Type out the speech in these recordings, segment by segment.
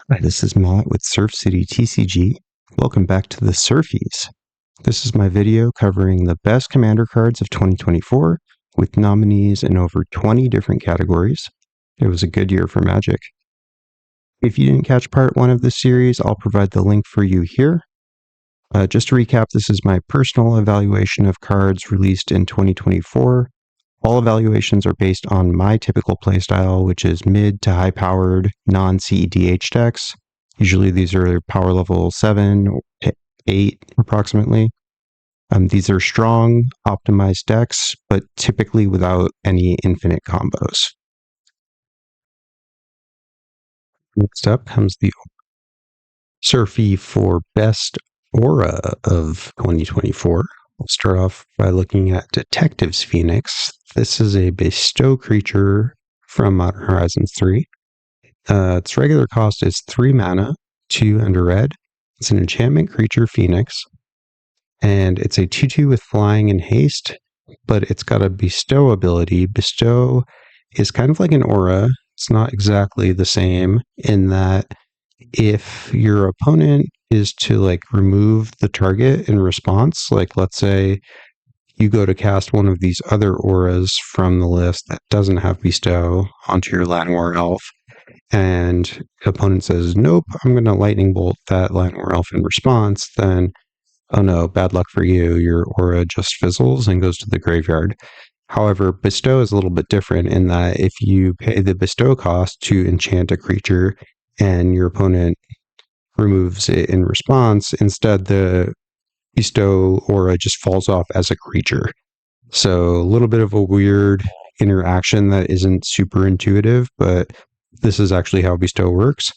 Hi, this is Matt with surfcitytcg. Welcome back to the SURFIES. This is my video covering the best Commander cards of 2024 with nominees in over 20 different categories. It was a good year for Magic. If you didn't catch part 1 of this series, I'll provide the link for you here. Just to recap, this is my personal evaluation of cards released in 2024. All evaluations are based on my typical playstyle, which is mid to high-powered, non-EDH decks. Usually these are power level 7 or 8, approximately. These are strong, optimized decks, but typically without any infinite combos. Next up comes the SURFIE for Best Aura of 2024. We'll start off by looking at Detective's Phoenix. This is a bestow creature from Modern Horizons 3. Its regular cost is 3 mana, 2 and a red. It's an enchantment creature, Phoenix, and it's a 2/2 with flying and haste, but it's got a bestow ability. Bestow is kind of like an aura. It's not exactly the same in that if your opponent is to remove the target in response, let's say you go to cast one of these other auras from the list that doesn't have bestow onto your Llanowar Elf, and the opponent says, nope, I'm going to lightning bolt that Llanowar Elf in response, then, oh no, bad luck for you, your aura just fizzles and goes to the graveyard. However, bestow is a little bit different in that if you pay the bestow cost to enchant a creature and your opponent removes it in response, instead the bestow aura just falls off as a creature. So a little bit of a weird interaction that isn't super intuitive, but this is actually how bestow works.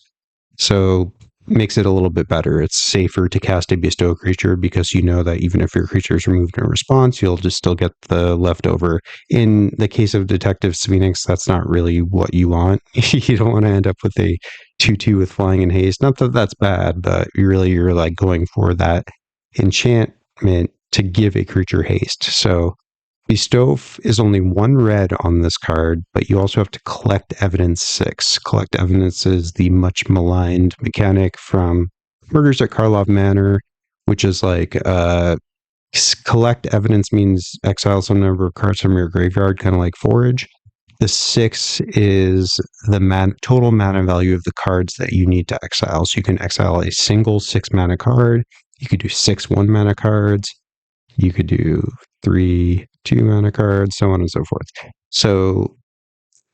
So makes it a little bit better. It's safer to cast a bestow creature because you know that even if your creature is removed in response, you'll just still get the leftover. In the case of Detective's Phoenix, that's not really what you want. You don't want to end up with a 2/2 with flying and haste. Not that that's bad, but you're going for that enchantment to give a creature haste. So bestow is only 1 red on this card, but you also have to collect evidence 6. Collect evidence is the much maligned mechanic from Murders at Karlov Manor, which is collect evidence means exile some number of cards from your graveyard, kind of like Forage. The 6 is the total mana value of the cards that you need to exile. So you can exile a single 6 mana card. You could do 6 1 mana cards. You could do 3 2 mana cards, so on and so forth. So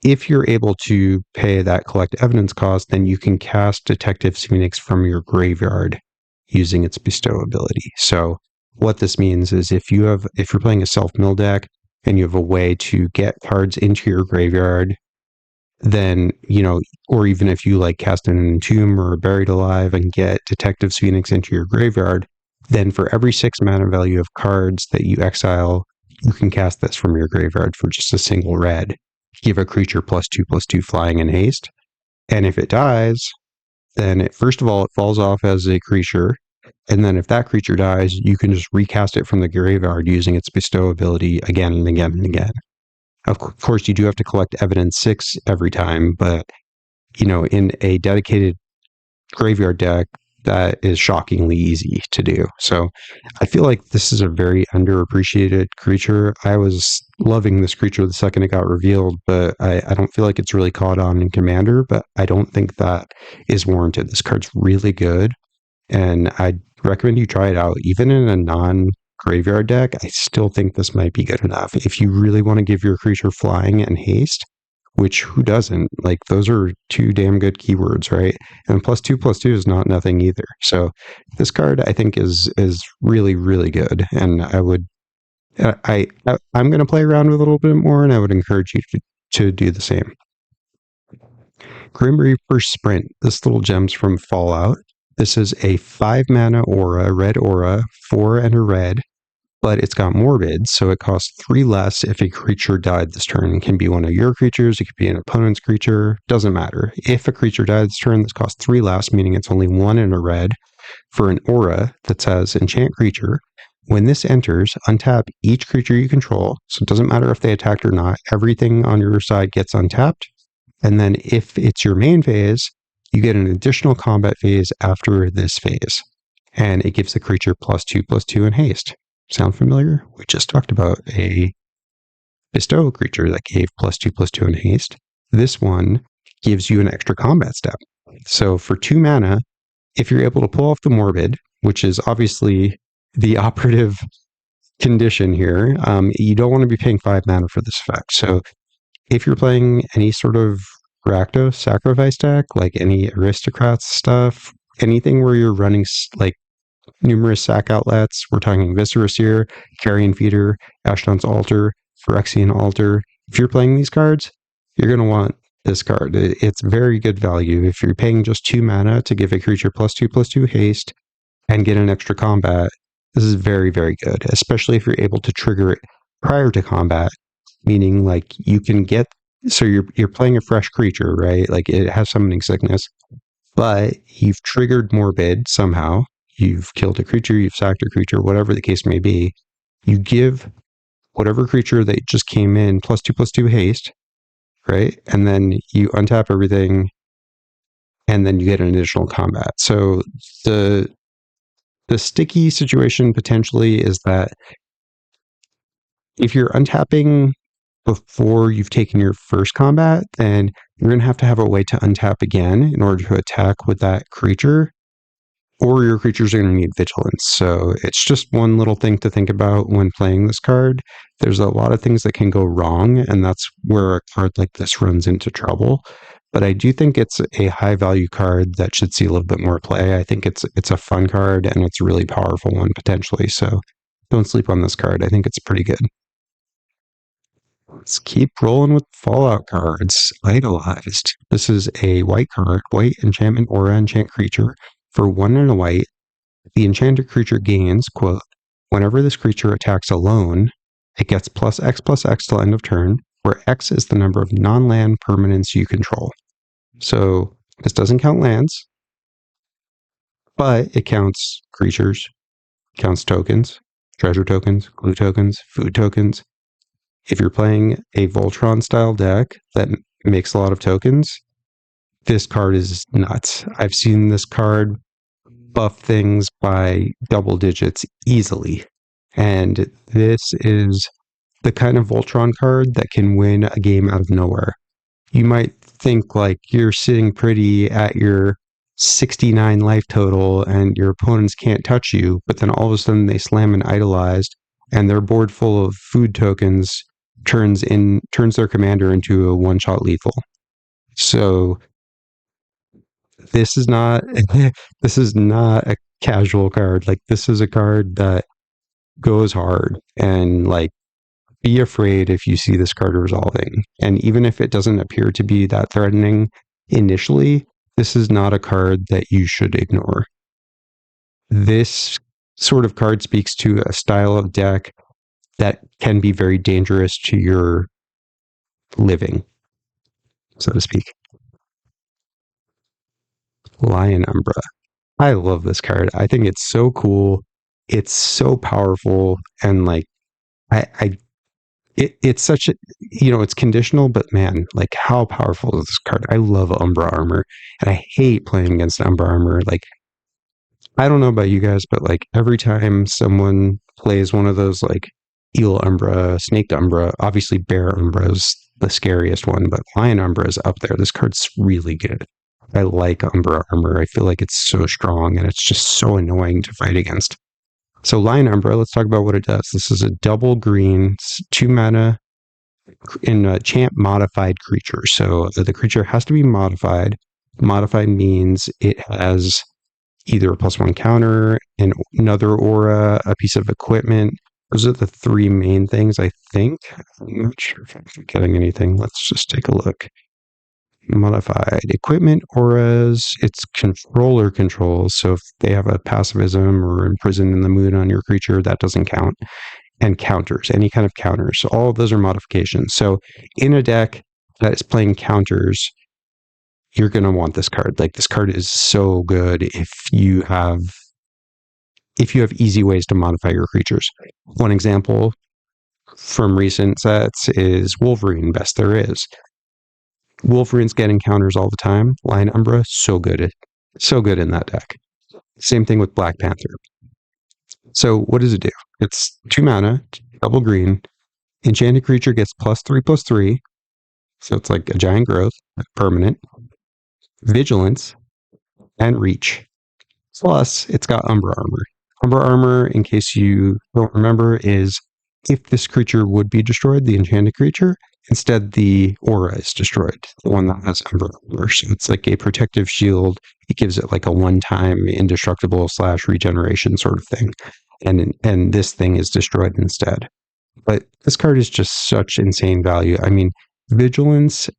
if you're able to pay that collect evidence cost, then you can cast Detective's Phoenix from your graveyard using its bestow ability. So what this means is if you're playing a self-mill deck and you have a way to get cards into your graveyard, then, or even if you cast an Entomb or a Buried Alive and get Detective's Phoenix into your graveyard, then for every 6 mana value of cards that you exile, you can cast this from your graveyard for just a single red. Give a creature +2/+2 flying and haste. And if it dies, then first of all, it falls off as a creature. And then if that creature dies, you can just recast it from the graveyard using its bestow ability again and again and again. Of course, you do have to collect evidence 6 every time, but, in a dedicated graveyard deck, that is shockingly easy to do. So I feel like this is a very underappreciated creature. I was loving this creature the second it got revealed, but I don't feel like it's really caught on in Commander, but I don't think that is warranted. This card's really good, and I'd recommend you try it out. Even in a non-graveyard deck, I still think this might be good enough. If you really want to give your creature flying and haste, which who doesn't? Those are 2 damn good keywords, right? And +2/+2 is not nothing either. So this card I think is really, really good. And I'm going to play around with it a little bit more, and I would encourage you to do the same. Grim Reaper Sprint. This little gem's from Fallout. This is a 5 mana aura, red aura, 4 and a red. But it's got Morbid, so it costs 3 less if a creature died this turn. It can be one of your creatures, it could be an opponent's creature, doesn't matter. If a creature died this turn, this costs 3 less, meaning it's only 1 in a red. For an aura that says Enchant Creature, when this enters, untap each creature you control, so it doesn't matter if they attacked or not, everything on your side gets untapped. And then if it's your main phase, you get an additional combat phase after this phase, and it gives the creature +2/+2 in haste. Sound familiar? We just talked about a bestow creature that gave +2/+2 in haste. This one gives you an extra combat step. So for 2 mana, if you're able to pull off the Morbid, which is obviously the operative condition here, you don't want to be paying 5 mana for this effect. So if you're playing any sort of Rakdos sacrifice deck, like any Aristocrats stuff, anything where you're running like numerous sack outlets, we're talking Viscera Seer, Carrion Feeder, Ashdon's Altar, Phyrexian Altar. If you're playing these cards, you're going to want this card. It's very good value. If you're paying just 2 mana to give a creature +2/+2 haste and get an extra combat, this is very, very good, especially if you're able to trigger it prior to combat, meaning like you can get, so you're playing a fresh creature, right? Like it has summoning sickness, but you've triggered Morbid somehow. You've killed a creature, you've sacked a creature, whatever the case may be. You give whatever creature that just came in +2/+2 haste, right? And then you untap everything, and then you get an additional combat. So the sticky situation potentially is that if you're untapping before you've taken your first combat, then you're going to have a way to untap again in order to attack with that creature, or your creatures are going to need vigilance. So it's just one little thing to think about when playing this card. There's a lot of things that can go wrong, and that's where a card like this runs into trouble. But I do think it's a high value card that should see a little bit more play. I think it's a fun card, and it's a really powerful one potentially. So don't sleep on this card. I think it's pretty good. Let's keep rolling with Fallout cards. Idolized. This is a white card, white enchantment aura enchant creature. For 1 and a white, the enchanted creature gains, quote, whenever this creature attacks alone, it gets +X/+X till end of turn, where X is the number of non-land permanents you control. So this doesn't count lands, but it counts creatures, counts tokens, treasure tokens, glue tokens, food tokens. If you're playing a Voltron-style deck that makes a lot of tokens, this card is nuts. I've seen this card buff things by double digits easily. And this is the kind of Voltron card that can win a game out of nowhere. You might think like you're sitting pretty at your 69 life total and your opponents can't touch you, but then all of a sudden they slam an Idolized and their board full of food tokens turns their commander into a one-shot lethal. So this is not a casual card. Like this is a card that goes hard, and like be afraid if you see this card resolving. And even if it doesn't appear to be that threatening initially, this is not a card that you should ignore. This sort of card speaks to a style of deck that can be very dangerous to your living, so to speak. Lion Umbra. I love this card. I think it's so cool. It's so powerful, and like it's such a, it's conditional, but man, like how powerful is this card? I love Umbra Armor, and I hate playing against Umbra Armor. Like I don't know about you guys, but like every time someone plays one of those like Eel Umbra, Snaked Umbra, obviously Bear Umbra is the scariest one, but Lion Umbra is up there. This card's really good. I like Umbra Armor. I feel like it's so strong, and it's just so annoying to fight against. So Lion Umbra, let's talk about what it does. This is a double green, 2 mana in a enchant modified creature. So the creature has to be modified. Modified means it has either a +1 counter, another aura, a piece of equipment. Those are the 3 main things, I think. I'm not sure if I'm forgetting anything. Let's just take a look. Modified equipment, auras, it's controller controls. So if they have a passivism or imprison in the mood on your creature, that doesn't count. And counters, any kind of counters. So all of those are modifications. So in a deck that is playing counters, you're going to want this card. Like this card is so good if you have easy ways to modify your creatures. One example from recent sets is Wolverine, best there is. Wolverine's getting counters all the time. Lion Umbra, so good in that deck. Same thing with Black Panther. So what does it do? It's 2 mana, double green. Enchanted creature gets +3/+3. So it's like a giant growth, permanent. Vigilance, and reach. Plus, it's got Umbra Armor. Umbra Armor, in case you don't remember, is if this creature would be destroyed, the enchanted creature, instead the aura is destroyed, the one that has Umbra Armor. So it's like a protective shield. It gives it like a one-time indestructible / regeneration sort of thing. And this thing is destroyed instead. But this card is just such insane value. I mean, Vigilance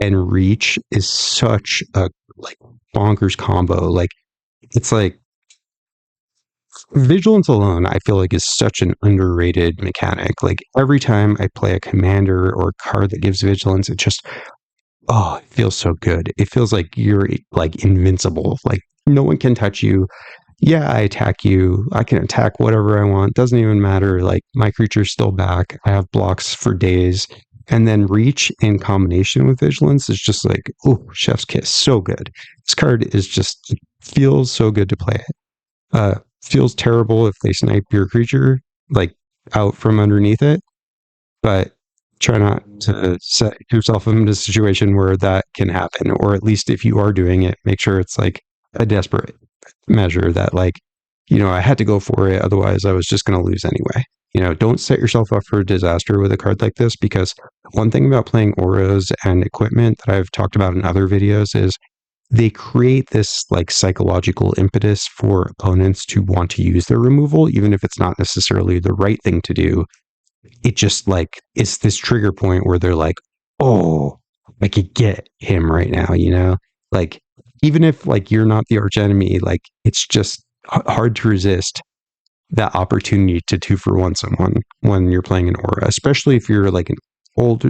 and Reach is such a like bonkers combo. Like, it's like Vigilance alone, I feel like, is such an underrated mechanic. Like, every time I play a commander or a card that gives Vigilance, it just, oh, it feels so good. It feels like you're like invincible. Like, no one can touch you. Yeah, I attack you. I can attack whatever I want. Doesn't even matter. Like, my creature's still back. I have blocks for days. And then Reach in combination with Vigilance is just like, oh, chef's kiss. So good. This card is just, feels so good to play it. Feels terrible if they snipe your creature, like, out from underneath it. But try not to set yourself into a situation where that can happen. Or at least if you are doing it, make sure it's like a desperate measure that, like, I had to go for it. Otherwise, I was just going to lose anyway. Don't set yourself up for a disaster with a card like this, because one thing about playing auras and equipment that I've talked about in other videos is they create this like psychological impetus for opponents to want to use their removal, even if it's not necessarily the right thing to do. It just like, it's this trigger point where they're like, oh, I could get him right now, like, even if like you're not the arch enemy, like, it's just hard to resist that opportunity to 2-for-1 someone when you're playing an aura, especially if you're like an old,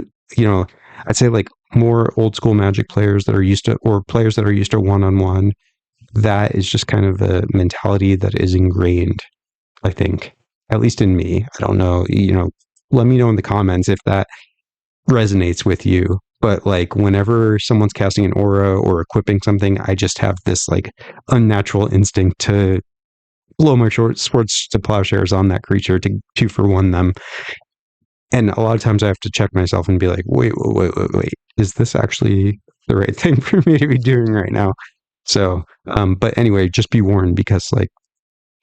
I'd say like more old school Magic players that are used to, or players that are used to one-on-one. That is just kind of a mentality that is ingrained, I think, at least in me. I don't know, let me know in the comments if that resonates with you. But like, whenever someone's casting an aura or equipping something, I just have this like unnatural instinct to blow my short swords to plowshares on that creature to 2-for-1 them. And a lot of times I have to check myself and be like, wait, is this actually the right thing for me to be doing right now? So, but anyway, just be warned, because like,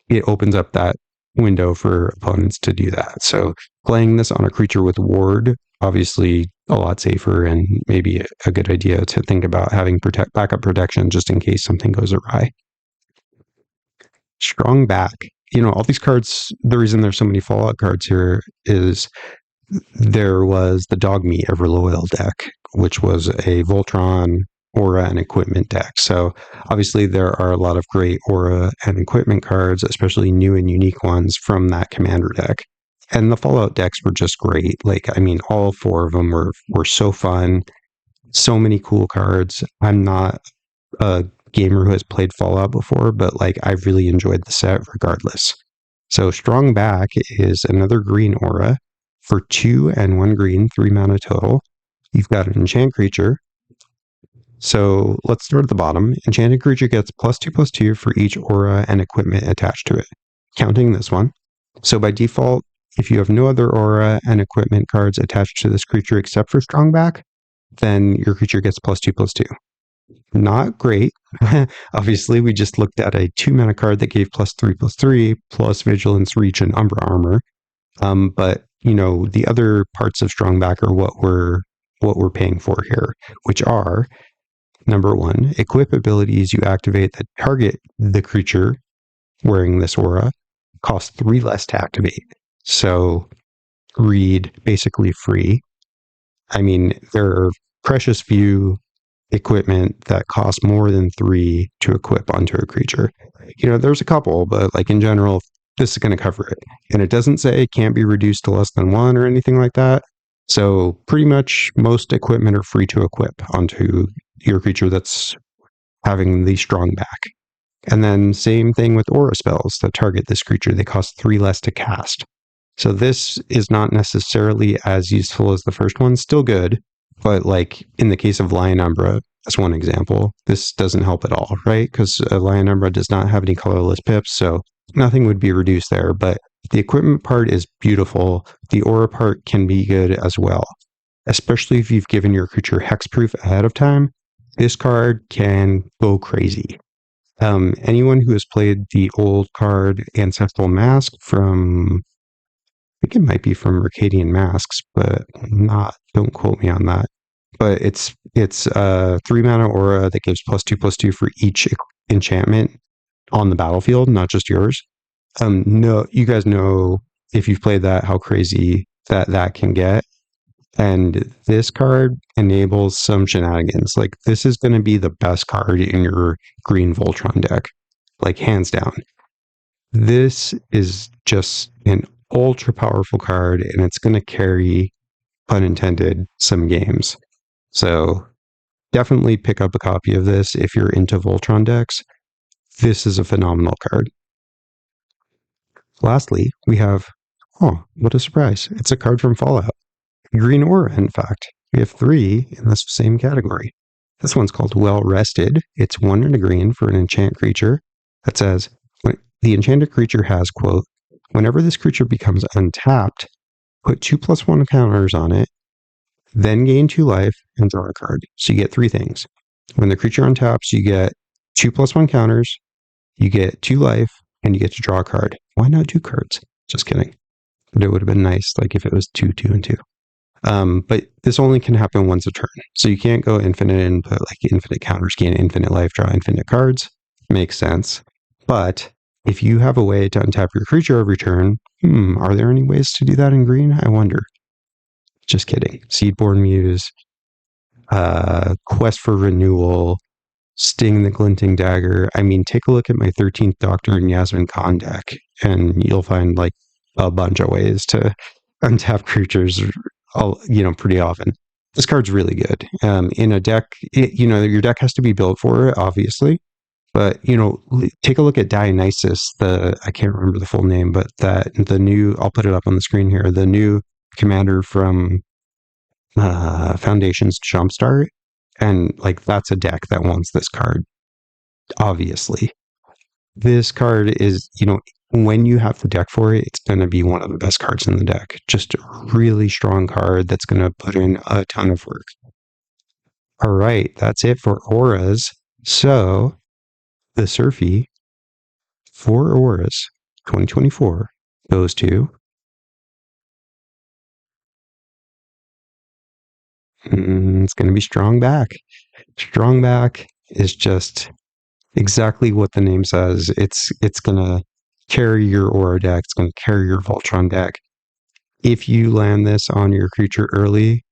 it opens up that window for opponents to do that. So playing this on a creature with ward, obviously a lot safer, and maybe a good idea to think about having backup protection just in case something goes awry. Strong back. All these cards, the reason there's so many Fallout cards here is there was the Dogmeat Everloyal deck, which was a Voltron, aura, and equipment deck. So obviously there are a lot of great aura and equipment cards, especially new and unique ones from that commander deck. And the Fallout decks were just great. Like, I mean, all 4 of them were so fun. So many cool cards. I'm not a gamer who has played Fallout before, but like, I really enjoyed the set regardless. So Strong Back is another green aura for 2 and 1 green, 3 mana total. You've got an enchant creature. So let's start at the bottom. Enchanted creature gets +2/+2 for each aura and equipment attached to it, counting this one. So by default, if you have no other aura and equipment cards attached to this creature except for Strong Back, then your creature gets +2/+2. Not great. Obviously, we just looked at a 2 mana card that gave +3/+3 plus Vigilance, Reach, and Umbra Armor. But the other parts of Strong Back are what we're paying for here, which are, number 1, equip abilities you activate that target the creature wearing this aura cost 3 less to activate. So greed, basically free. I mean, there are precious few equipment that cost more than 3 to equip onto a creature. There's a couple, but like, in general, this is going to cover it. And it doesn't say it can't be reduced to less than 1 or anything like that. So pretty much most equipment are free to equip onto your creature that's having the Strong Back. And then same thing with aura spells that target this creature. They cost 3 less to cast. So this is not necessarily as useful as the first one. Still good, But like in the case of Lion Umbra, that's one example. This doesn't help at all, right? Because Lion Umbra does not have any colorless pips, so nothing would be reduced there. But the equipment part is beautiful. The aura part can be good as well, especially if you've given your creature hexproof ahead of time. This card can go crazy. Anyone who has played the old card Ancestral Mask from, I think it might be from Mercadian Masks, but not, don't quote me on that. But it's a 3-mana aura that gives +2/+2 for each enchantment on the battlefield, not just yours. No, you guys know, if you've played that, how crazy that can get. And this card enables some shenanigans. Like, this is going to be the best card in your green Voltron deck, like hands down. This is just an ultra powerful card, and it's going to carry, pun intended, some games. So definitely pick up a copy of this if you're into Voltron decks. This is a phenomenal card. Lastly, we have, oh, what a surprise. It's a card from Fallout. Green aura, in fact. We have 3 in this same category. This one's called Well Rested. It's 1 and a green for an enchant creature that says, the enchanted creature has, quote, whenever this creature becomes untapped, put 2/+1 counters on it, then gain 2 life and draw a card. So you get 3 things. When the creature untaps, you get 2/+1 counters, you get 2 life, and you get to draw a card. Why not 2 cards? Just kidding. But it would have been nice, like if it was 2, 2, and 2. But this only can happen once a turn. So you can't go infinite and put like infinite counters, gain infinite life, draw infinite cards. Makes sense. But if you have a way to untap your creature every turn, are there any ways to do that in green? I wonder. Just kidding. Seedborn Muse, Quest for Renewal, Sting the Glinting Dagger. I mean, take a look at my 13th Doctor and Yasmin Khan deck, and you'll find like a bunch of ways to untap creatures, pretty often. This card's really good. In a deck, your deck has to be built for it, obviously. But, take a look at Dionysus, I can't remember the full name, but I'll put it up on the screen here, the new commander from Foundation's Jumpstart. And, like, that's a deck that wants this card, obviously. This card is, when you have the deck for it, it's going to be one of the best cards in the deck. Just a really strong card that's going to put in a ton of work. All right, that's it for auras. So, the Surfie for auras 2024 goes to it's going to be Strong Back. Strong Back is just exactly what the name says. It's going to carry your aura deck. It's going to carry your Voltron deck. If you land this on your creature early,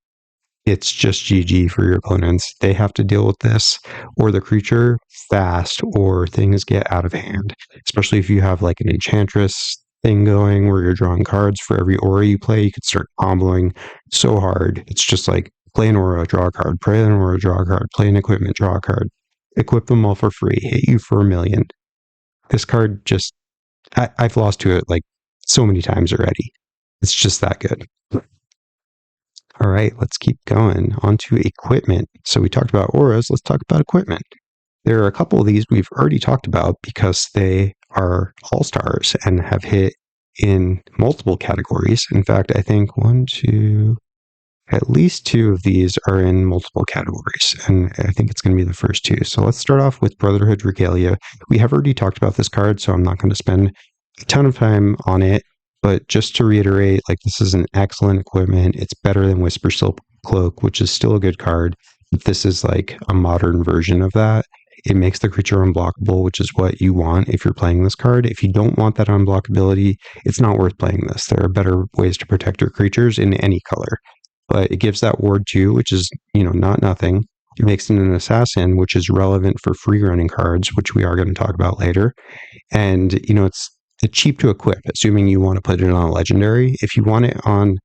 it's just GG for your opponents. They have to deal with this or the creature fast, or things get out of hand. Especially if you have like an Enchantress thing going where you're drawing cards for every aura you play, you could start comboing so hard. It's just like play an aura, draw a card, play an aura, draw a card, play an equipment, draw a card. Equip them all for free, hit you for 1 million. This card just, I've lost to it like so many times already. It's just that good. All right, let's keep going. On to equipment. So we talked about auras, let's talk about equipment. There are a couple of these we've already talked about because they are all-stars and have hit in multiple categories. In fact, I think at least 2 of these are in multiple categories, and I think it's going to be the first 2. So let's start off with Brotherhood Regalia. We have already talked about this card, so I'm not going to spend a ton of time on it. But just to reiterate, like, this is an excellent equipment. It's better than Whisper Silk Cloak, which is still a good card. This is like a modern version of that. It makes the creature unblockable, which is what you want if you're playing this card. If you don't want that unblockability, it's not worth playing this. There are better ways to protect your creatures in any color. But it gives that ward 2, which is, not nothing. It makes it an assassin, which is relevant for free running cards, which we are going to talk about later. And, it's cheap to equip, assuming you want to put it on a legendary. If you want it on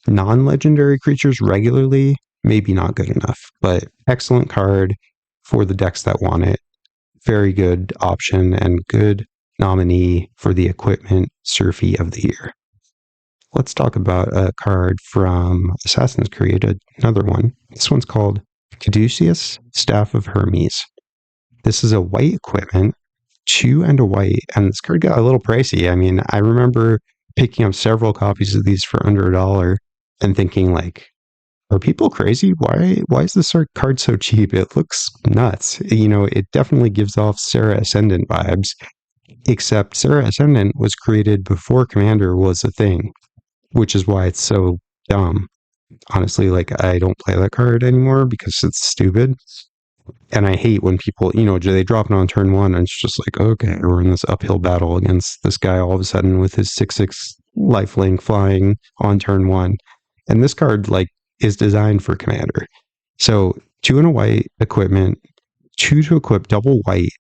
non-legendary creatures regularly, maybe not good enough, but excellent card for the decks that want it. Very good option and good nominee for the equipment Surfie of the year. let's talk about a card from Assassin's Creed, another one. This one's called Caduceus, Staff of Hermes. This is a white equipment, 2 and a white, and this card got a little pricey. I mean, I remember picking up several copies of these for under $1 and thinking, like, are people crazy? Why is this card so cheap? It looks nuts. You know, it definitely gives off Serra Ascendant vibes, except Serra Ascendant was created before Commander was a thing, which is why it's so dumb. Honestly, like, I don't play that card anymore because it's stupid. And I hate when people, you know, they drop it on turn 1 and it's just like, okay, we're in this uphill battle against this guy all of a sudden with his 6/6 lifelink flying on turn 1. And this card, like, is designed for Commander. So 2 and a white equipment, 2 to equip, double white.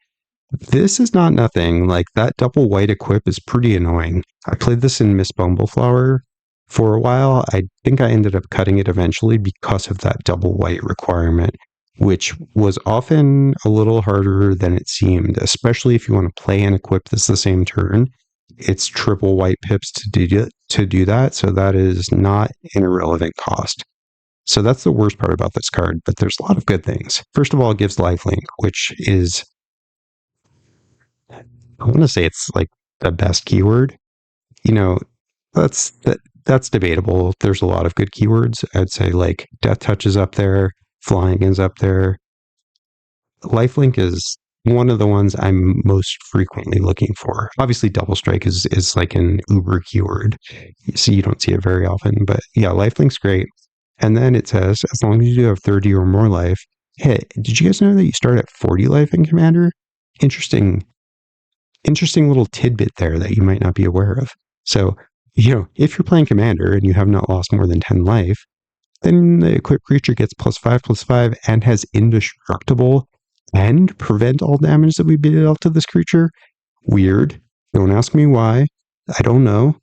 This is not nothing. Like, that double white equip is pretty annoying. I played this in Miss Bumbleflower for a while. I think I ended up cutting it eventually because of that double white requirement, which was often a little harder than it seemed, especially if you want to play and equip this the same turn. It's triple white pips to do that, so that is not an irrelevant cost. So that's the worst part about this card, but there's a lot of good things. First of all, it gives lifelink, which is, I want to say it's like the best keyword. You know, that's debatable. There's a lot of good keywords. I'd say like Death Touch is up there, Flying is up there. Lifelink is one of the ones I'm most frequently looking for. Obviously, Double Strike is like an uber keyword, so you don't see it very often. But yeah, Lifelink's great. And then it says, as long as you do have 30 or more life. Hey, did you guys know that you start at 40 life in Commander? Interesting little tidbit there that you might not be aware of. So, you know, if you're playing Commander and you have not lost more than 10 life, then the equipped creature gets +5/+5 and has indestructible and prevent all damage that would be dealt to this creature. Weird. Don't ask me why. I don't know.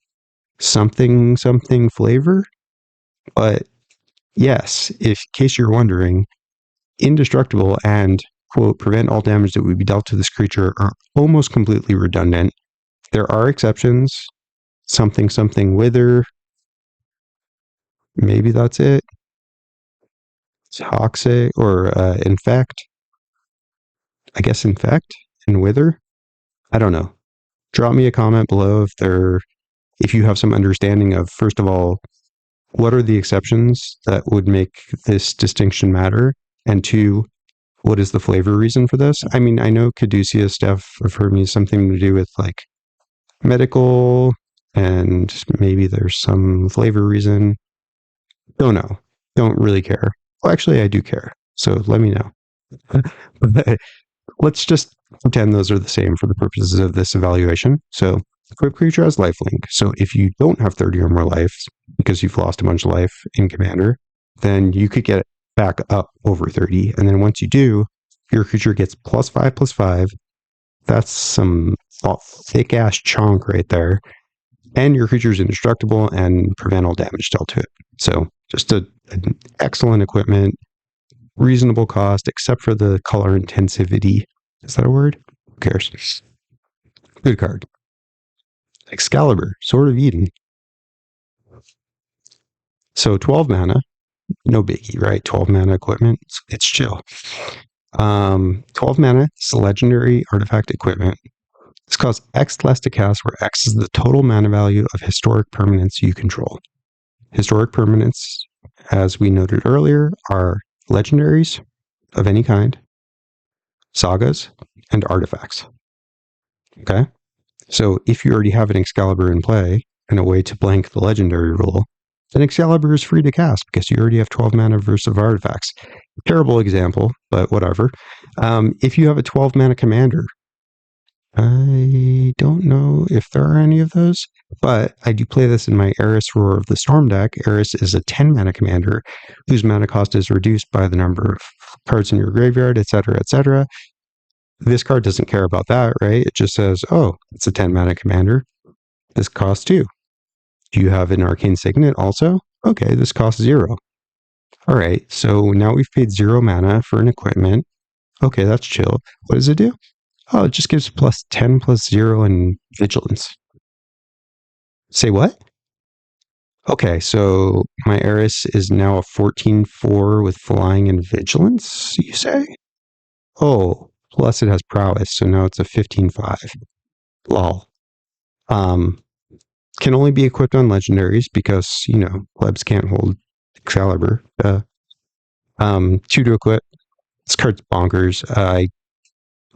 Something flavor. But yes, in case you're wondering, indestructible and, quote, prevent all damage that would be dealt to this creature are almost completely redundant. There are exceptions. Something wither. Maybe that's it. Toxic or infect. I guess infect and wither. I don't know. Drop me a comment below if you have some understanding of, first of all, what are the exceptions that would make this distinction matter? And 2, what is the flavor reason for this? I mean, I know Caduceus stuff of Hermes something to do with like medical, and maybe there's some flavor reason. Don't know. Don't really care. Well, actually, I do care. So let me know. But let's just pretend those are the same for the purposes of this evaluation. So equipped creature has lifelink. So if you don't have 30 or more life because you've lost a bunch of life in Commander, then you could get it back up over 30. And then once you do, your creature gets +5/+5. That's some thick ass chonk right there. And your creature is indestructible and prevent all damage dealt to it. So just an excellent equipment, reasonable cost, except for the color intensivity. Is that a word? Who cares? Good card. Excalibur, Sword of Eden. So 12 mana, no biggie, right? 12 mana equipment, it's chill. 12 mana, it's a legendary artifact equipment. This costs X less to cast, where X is the total mana value of historic permanents you control. Historic permanents, as we noted earlier, are legendaries of any kind, sagas, and artifacts. Okay? So if you already have an Excalibur in play and a way to blank the legendary rule, then Excalibur is free to cast because you already have 12 mana versus artifacts. Terrible example, but whatever. If you have a 12 mana commander, I don't know if there are any of those, but I do play this in my Eris Roar of the Storm deck. Eris is a 10 mana commander whose mana cost is reduced by the number of cards in your graveyard, etc., etc. This card doesn't care about that, right? It just says, oh, it's a 10 mana commander. This costs 2. Do you have an Arcane Signet also? Okay, this costs 0. All right, so now we've paid 0 mana for an equipment. Okay, that's chill. What does it do? Oh, it just gives +10/+0 and vigilance. Say what? Okay, so my Eris is now a 14/4 with flying and vigilance, you say? Oh, plus it has prowess, so now it's a 15/5. Lol. Um, can only be equipped on legendaries because, plebs can't hold Excalibur. 2 to equip. This card's bonkers. I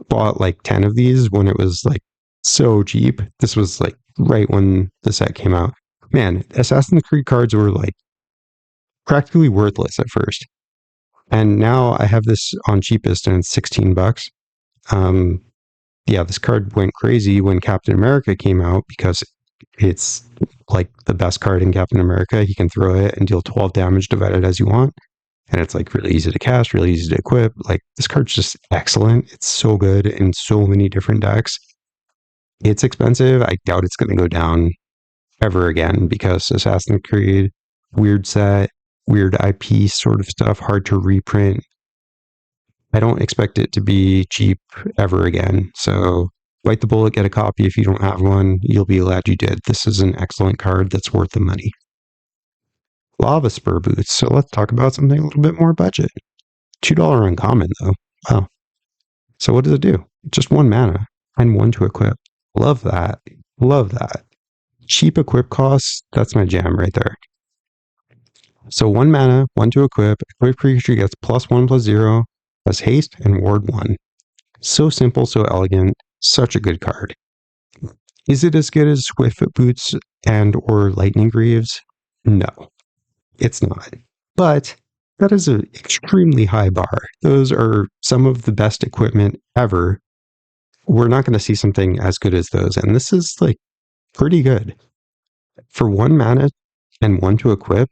bought like 10 of these when it was like so cheap. This was like right when the set came out. Man, Assassin's Creed cards were like practically worthless at first. And now I have this on cheapest and it's $16. Um, yeah, this card went crazy when Captain America came out because it's like the best card in Captain America. He can throw it and deal 12 damage divided as you want. And it's like really easy to cast, really easy to equip. Like this card's just excellent. It's so good in so many different decks. It's expensive. I doubt it's going to go down ever again because Assassin's Creed, weird set, weird IP sort of stuff, hard to reprint. I don't expect it to be cheap ever again. So bite the bullet, get a copy. If you don't have one, you'll be glad you did. This is an excellent card that's worth the money. Lava Spur Boots. So let's talk about something a little bit more budget. $2 uncommon though. Wow. So what does it do? Just 1 mana and 1 to equip. Love that. Love that. Cheap equip costs, that's my jam right there. So 1 mana, 1 to equip. Equipped creature gets +1/+0, has haste and ward 1. So simple, so elegant. Such a good card. Is it as good as Swiftfoot Boots and or Lightning Greaves? No, it's not. But that is an extremely high bar. Those are some of the best equipment ever. We're not going to see something as good as those. And this is like pretty good. For 1 mana and 1 to equip,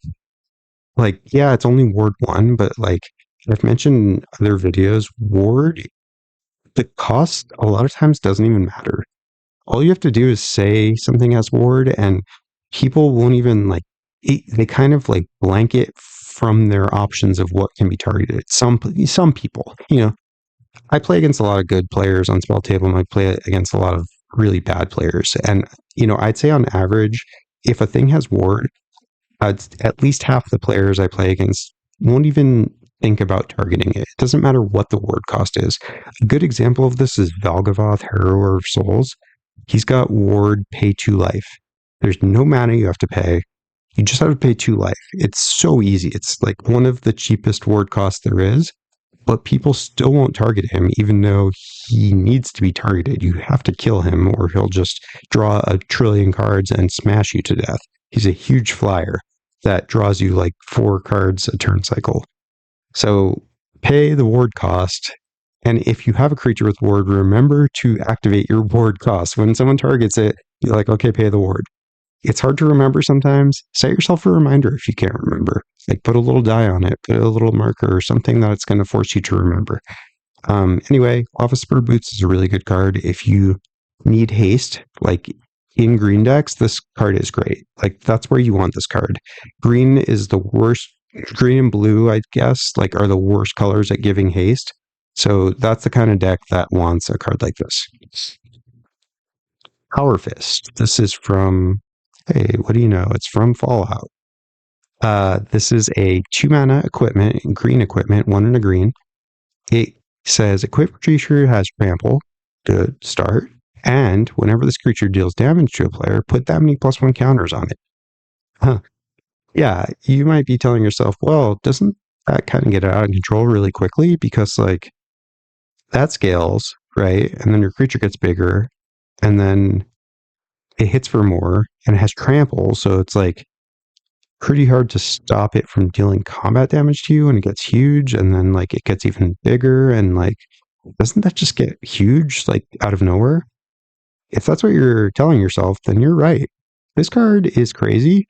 like, yeah, it's only ward 1, but like I've mentioned in other videos, ward, the cost a lot of times doesn't even matter. All you have to do is say something has ward, and people won't even like, they kind of like blanket from their options of what can be targeted. Some people, I play against a lot of good players on Spell Table, and I play against a lot of really bad players. And, I'd say on average, if a thing has ward, at least half the players I play against won't even think about targeting it. It doesn't matter what the ward cost is. A good example of this is Valgavoth, Harrower of Souls. He's got ward, pay 2 life. There's no mana you have to pay. You just have to pay 2 life. It's so easy. It's like one of the cheapest ward costs there is, but people still won't target him, even though he needs to be targeted. You have to kill him, or he'll just draw a trillion cards and smash you to death. He's a huge flyer that draws you like 4 cards a turn cycle. So pay the ward cost. And if you have a creature with ward, remember to activate your ward cost. When someone targets it, you're like, okay, pay the ward. It's hard to remember sometimes. Set yourself a reminder if you can't remember. Like put a little die on it, put a little marker or something that it's going to force you to remember. Anyway, Lava Spur Boots is a really good card. If you need haste, like in green decks, this card is great. Like that's where you want this card. Green is the worst. Green and blue, I guess, like are the worst colors at giving haste. So that's the kind of deck that wants a card like this. Power Fist. This is from, hey, what do you know? It's from Fallout. This is a 2 mana equipment, green equipment, 1 and a green. It says equipped creature has trample. Good start. And whenever this creature deals damage to a player, put that many +1 counters on it. Huh. Yeah, you might be telling yourself, well, doesn't that kind of get out of control really quickly? Because like that scales, right? And then your creature gets bigger, and then it hits for more, and it has trample, so it's like pretty hard to stop it from dealing combat damage to you, and it gets huge, and then like it gets even bigger, and like doesn't that just get huge like out of nowhere? If that's what you're telling yourself, then you're right. This card is crazy.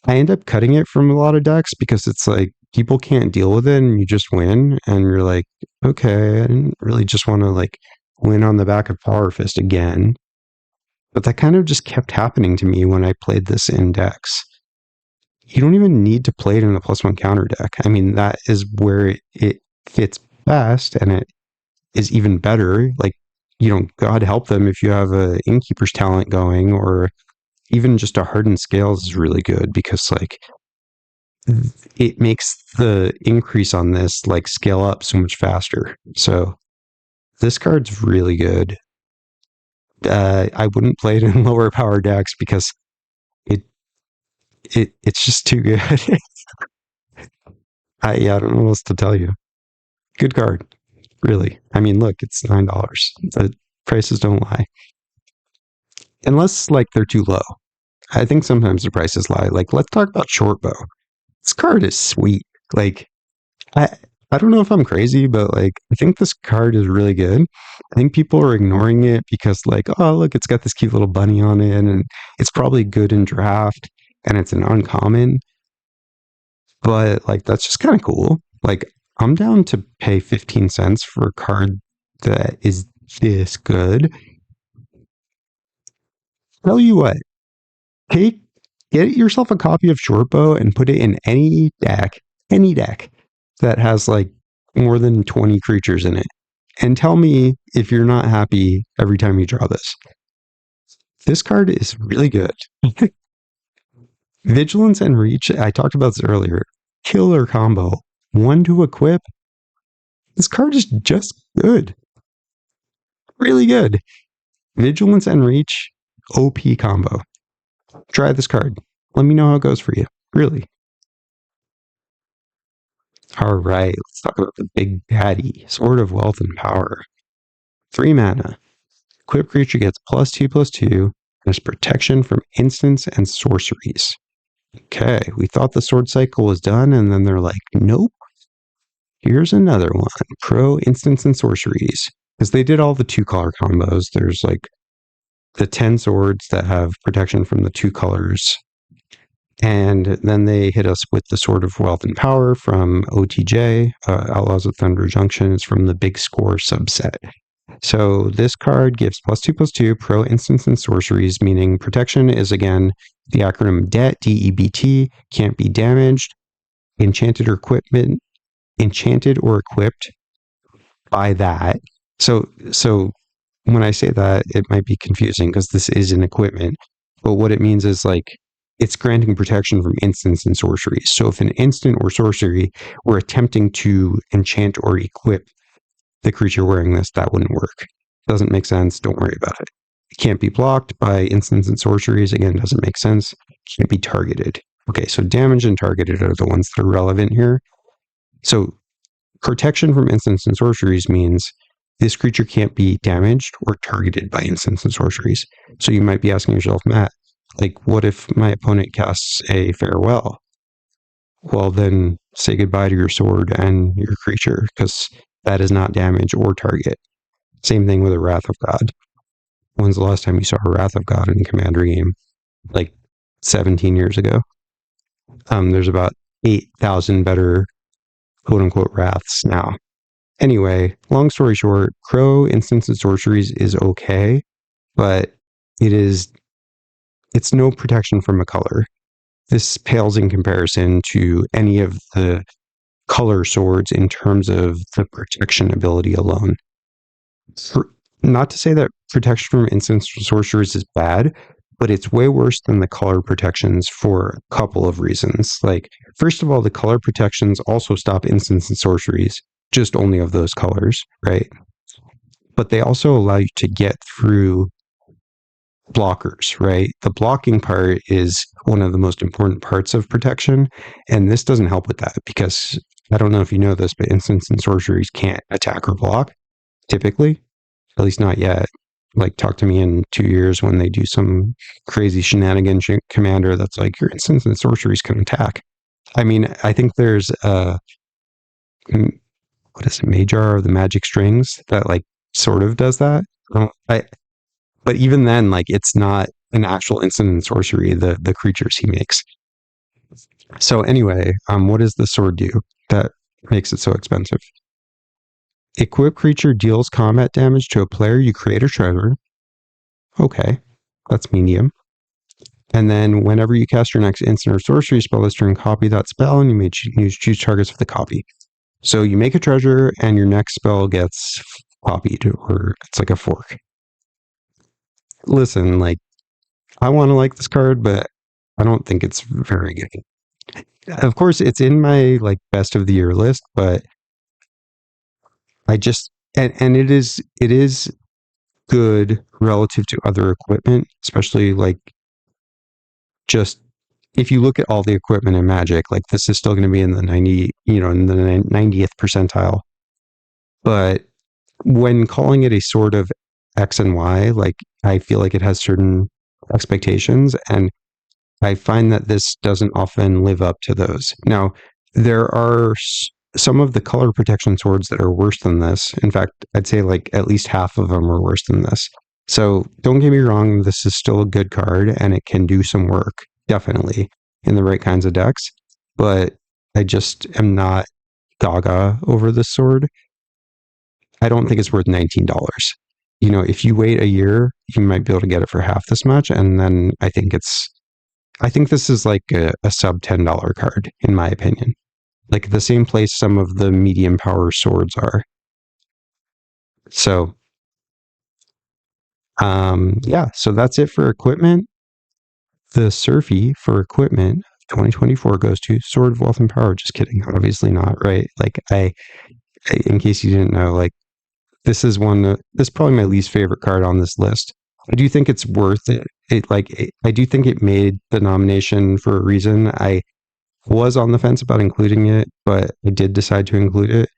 I end up cutting it from a lot of decks because it's like people can't deal with it and you just win, and you're like, okay, I didn't really just want to like win on the back of Power Fist again. But that kind of just kept happening to me when I played this in decks. You don't even need to play it in a +1 counter deck. I mean, that is where it fits best, and it is even better. Like, God help them if you have a Innkeeper's Talent going, or even just a hardened scales is really good because like it makes the increase on this like scale up so much faster. So this card's really good. I wouldn't play it in lower power decks because it's just too good. I don't know what else to tell you. Good card, really. I mean, look, it's $9. The prices don't lie, unless like they're too low. I think sometimes the prices lie. Like, let's talk about Shortbow. This card is sweet. Like, I I don't know if I'm crazy, but like I think this card is really good. I think people are ignoring it because like, oh look, it's got this cute little bunny on it, and it's probably good in draft, and it's an uncommon. But like that's just kind of cool. Like I'm down to pay 15 cents for a card that is this good. Tell you what, take get yourself a copy of Shortbow and put it in any deck that has like more than 20 creatures in it. And tell me if you're not happy every time you draw this. This card is really good. Vigilance and Reach, I talked about this earlier. Killer combo. 1 to equip. This card is just good. Really good. Vigilance and Reach, OP combo. Try this card. Let me know how it goes for you. Really. All right, let's talk about the big baddie, Sword of Wealth and Power. 3 mana. Equip creature gets +2/+2, and has protection from instants and sorceries. Okay, we thought the sword cycle was done, and then they're like, nope. Here's another one. Pro instants and sorceries. Because they did all the 2-color combos. There's like the 10 swords that have protection from the 2 colors. And then they hit us with the Sword of Wealth and Power from OTJ. Outlaws of Thunder Junction is from the Big Score subset. So this card gives +2/+2 pro instants and sorceries, meaning protection is again the acronym DET, DEBT, can't be damaged, enchanted or equipped by that. So when I say that, it might be confusing because this is an equipment, but what it means is like it's granting protection from instants and sorceries. So if an instant or sorcery were attempting to enchant or equip the creature wearing this, that wouldn't work. Doesn't make sense. Don't worry about it. It can't be blocked by instants and sorceries. Again, doesn't make sense. Can't be targeted. Okay, so damage and targeted are the ones that are relevant here. So protection from instants and sorceries means this creature can't be damaged or targeted by instants and sorceries. So you might be asking yourself, Matt, like, what if my opponent casts a farewell? Well, then say goodbye to your sword and your creature, because that is not damage or target. Same thing with a Wrath of God. When's the last time you saw a Wrath of God in a Commander game? Like 17 years ago. There's about 8,000 better quote-unquote Wraths now. Anyway, long story short, Crow instants and sorceries is okay, but it's no protection from a color. This pales in comparison to any of the color swords in terms of the protection ability alone. Not to say that protection from instants or sorceries is bad, but it's way worse than the color protections for a couple of reasons. Like, first of all, the color protections also stop instants and sorceries, just only of those colors, right? But they also allow you to get through blockers, right? The blocking part is one of the most important parts of protection, and this doesn't help with that because I don't know if you know this, but instants and sorceries can't attack or block, typically, at least not yet. Like, talk to me in 2 years when they do some crazy shenanigan commander that's like, your instants and sorceries can attack. I mean, I think there's what is it, Majar or the Magic Strings that like sort of does that. But even then, like, it's not an actual instant and sorcery, the creatures he makes. So anyway, what does the sword do that makes it so expensive? Equip creature deals combat damage to a player you create or treasure. Okay, that's medium. And then whenever you cast your next instant or sorcery spell this turn, copy that spell, and you may choose targets for the copy. So you make a treasure, and your next spell gets copied, or it's like a fork. Listen, like, I want to like this card, but I don't think it's very good. Of course, it's in my like best of the year list, but I just and it is good relative to other equipment, especially like just if you look at all the equipment in Magic, like this is still going to be in the 90, in the 90th percentile. But when calling it a sort of X and Y, like I feel like it has certain expectations, and I find that this doesn't often live up to those. Now, there are some of the color protection swords that are worse than this. In fact, I'd say like at least half of them are worse than this. So don't get me wrong, this is still a good card and it can do some work, definitely, in the right kinds of decks. But I just am not gaga over this sword. I don't think it's worth $19. If you wait a year, you might be able to get it for half this much. And then I think this is like a sub $10 card, in my opinion. Like the same place some of the medium power swords are. So, yeah, so that's it for equipment. The Surfie for equipment 2024 goes to Sword of Wealth and Power. Just kidding. Obviously not, right? Like in case you didn't know, like this is probably my least favorite card on this list. I do think it's worth it. I do think it made the nomination for a reason. I was on the fence about including it, but I did decide to include it.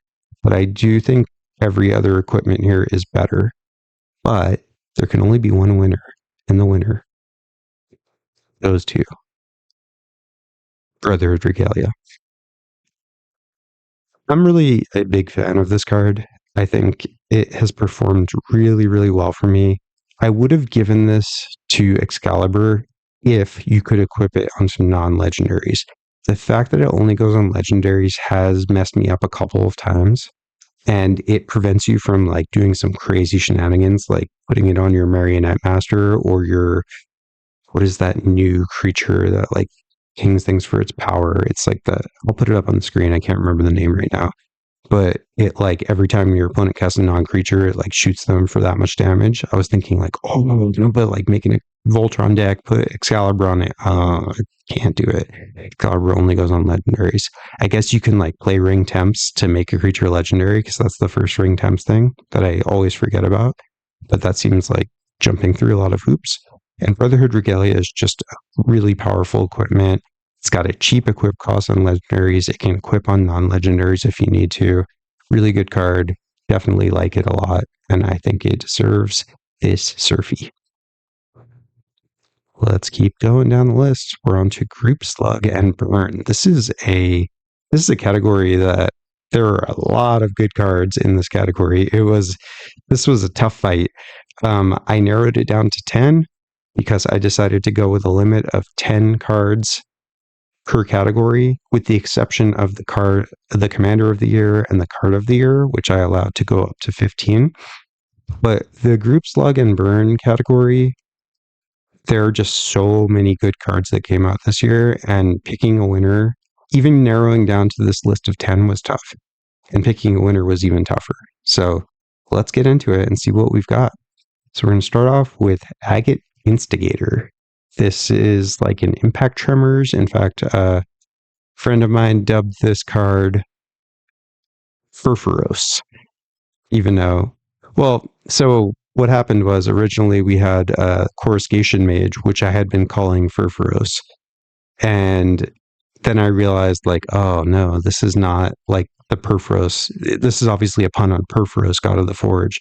But I do think every other equipment here is better. But there can only be one winner, and the winner, those two, Brotherhood Regalia. I'm really a big fan of this card. I think it has performed really, really well for me. I would have given this to Excalibur if you could equip it on some non-legendaries. The fact that it only goes on legendaries has messed me up a couple of times, and it prevents you from like doing some crazy shenanigans, like putting it on your Marionette Master or your, what is that new creature that like kings things for its power? It's like I'll put it up on the screen. I can't remember the name right now. But it like every time your opponent casts a non-creature, it like shoots them for that much damage. I was thinking like, but like making a Voltron deck, put Excalibur on it. I can't do it. Excalibur only goes on legendaries. I guess you can like play ring temps to make a creature legendary, because that's the first ring temps thing that I always forget about. But that seems like jumping through a lot of hoops. And Brotherhood Regalia is just really powerful equipment. It's got a cheap equip cost on legendaries. It can equip on non-legendaries if you need to. Really good card. Definitely like it a lot. And I think it deserves this Surfie. Let's keep going down the list. We're on to Group Slug and Burn. This is a category that there are a lot of good cards in this category. This was a tough fight. I narrowed it down to 10 because I decided to go with a limit of 10 cards per category, with the exception of the Commander of the Year and the Card of the Year, which I allowed to go up to 15. But the Group Slug and Burn category, there are just so many good cards that came out this year, and picking a winner, even narrowing down to this list of 10 was tough, and picking a winner was even tougher. So let's get into it and see what we've got. So we're going to start off with Agate Instigator. This is like an Impact Tremors. In fact, a friend of mine dubbed this card Furfuros, even though, so what happened was originally we had a Coruscation Mage, which I had been calling Furfuros. And then I realized, like, oh no, this is not like the Purphoros. This is obviously a pun on Purphoros, God of the Forge.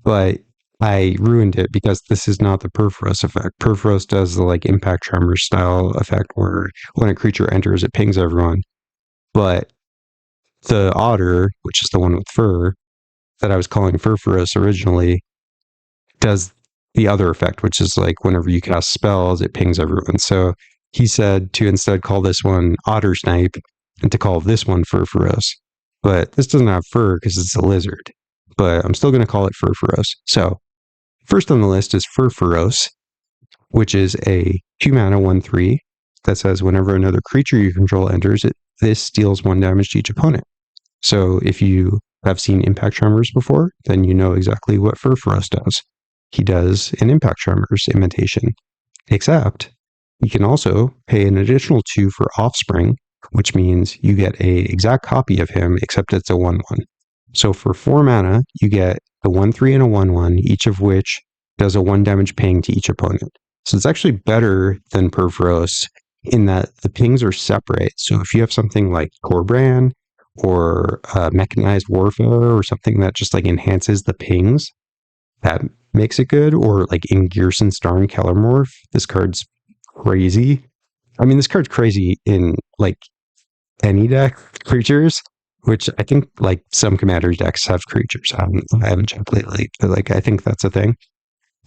But I ruined it because this is not the Purphoros effect. Purphoros does the like Impact Tremor style effect where when a creature enters, it pings everyone. But the Otter, which is the one with fur, that I was calling Furphoros originally, does the other effect, which is like whenever you cast spells, it pings everyone. So he said to instead call this one Otter Snipe and to call this one Furphoros. But this doesn't have fur because it's a lizard. But I'm still going to call it Furphoros. So first on the list is Furphoros, which is a 2-mana 1/3 that says whenever another creature you control enters, this deals 1 damage to each opponent. So if you have seen Impact Tremors before, then you know exactly what Furphoros does. He does an Impact Tremors imitation. Except you can also pay an additional 2 for Offspring, which means you get a exact copy of him, except it's a 1/1. So for 4 mana, you get a 1/3 and a 1/1, each of which does a 1 damage ping to each opponent. So it's actually better than Perforos in that the pings are separate. So if you have something like Corbran or Mechanized Warfare or something that just like enhances the pings, that makes it good. Or like in Gearson's Darn Kellermorph, this card's crazy. I mean, this card's crazy in like any deck creatures, which I think like some Commander decks have creatures. I haven't checked lately, but like I think that's a thing.